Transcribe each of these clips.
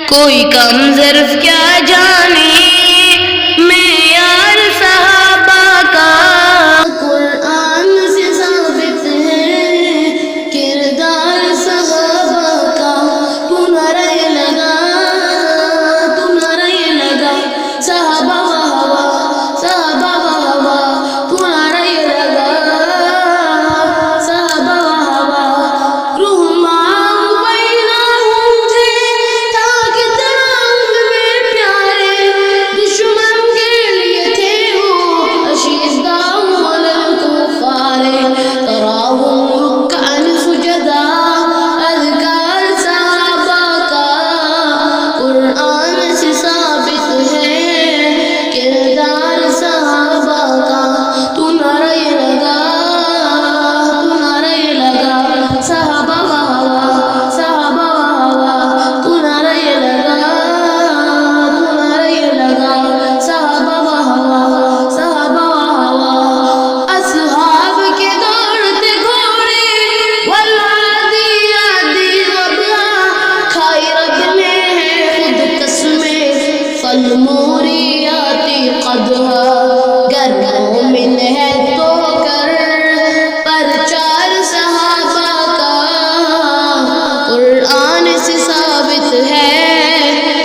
کوئی کم ظرف کیا جانے معیار صحابہ کا، قرآن سے ثابت ہے کردار صحابہ کا، تو نعرہ لگا صحابہ و ہوا، صحابہ و ہوا، تو نعرہ لگا صحابہ و ہوا، رحماء بینہم تھے تاکہ ترنگ میں پیارے، دشمن کے لیے تھے وہ اشیداء علی الکفار، تراہم رکعا سجدا، اذکار صحابہ کا، قرآن سے ثابت ہے کردار صحابہ کا، تو نعرہ لگا صحابہ و ہوا، صحابہ و ہوا، تو نعرہ لگا صحابہ و ہوا، صحابہ و ہوا، اصحاب کے دوڑتے گھوڑے والعادیات ضبحا، کھائے رب نے ہے خود قسمیں فالموریات قدحا، گر مومن ہے تو کر پرچار صحابہ کا، قرآن سے ثابت ہے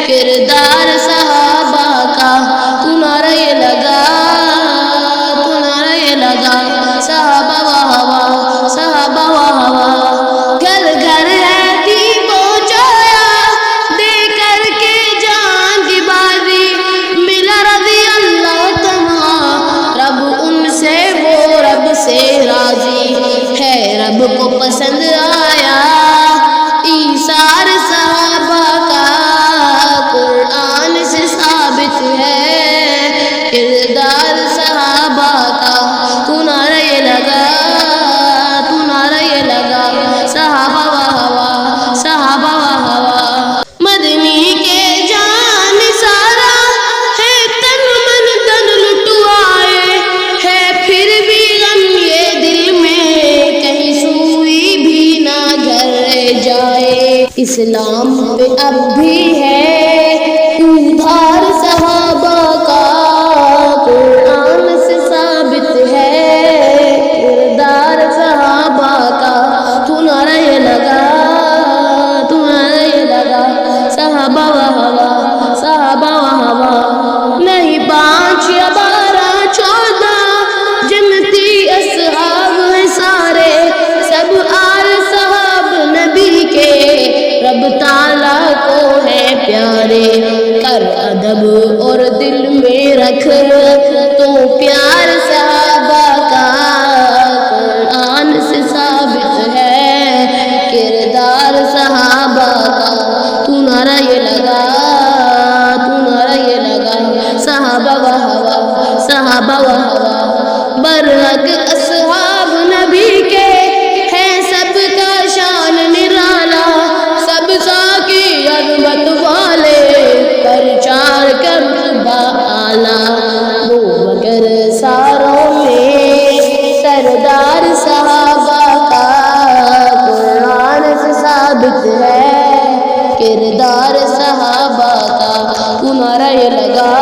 کردار صحابہ کا، تو نعرہ لگا صحابہ و ہوا، صحابہ و ہوا، گھر گھر ہے دیپ پہنچایا دے کر کے جان کی بازی، ملا رضی اللہ تنہا رب ان سے وہ رب سے راضی ہے، رب کو پسند آیا ایثار صحابہ کا، قرآن سے ثابت ہے کردار صحابہ کا، تو نعرہ لگا صحابہ و ہوا، صحابہ و ہوا، مدنی کے جان سارا ہے تن من تن لٹوائے، ہے پھر بھی غم یہ دل میں کہیں سوئی بھی نہ گھر جائے، اسلام پہ اب بھی ہے ادھار صحابہ کا، قرآن سے ثابت ہے کردار صحابہ کا، تو نعرہ لگا صحابہ و ہوا، صحابہ و ہوا، نہیں 5 یا 12 14 جنتی اصحاب ہیں سارے، سب آل صحاب نبی کے رب تعالیٰ کو ہے پیارے، کر ادب اور دل میں رکھ تو پیار صحابہ کا، قرآن سے ثابت ہے کردار صحابہ کا، تو نعرہ لگا صحابہ و ہوا، صحابہ و ہوا، برحق اصحاب نبی کے ہے سب کا شان نرالا، سب ساکی عظمت والے پرچار کر رتبہ اعلیٰ، ابو بکر ساروں میں سردار صحابہ کا، قرآن سے ثابت ہے کردار صحابہ کا، تو نعرہ لگا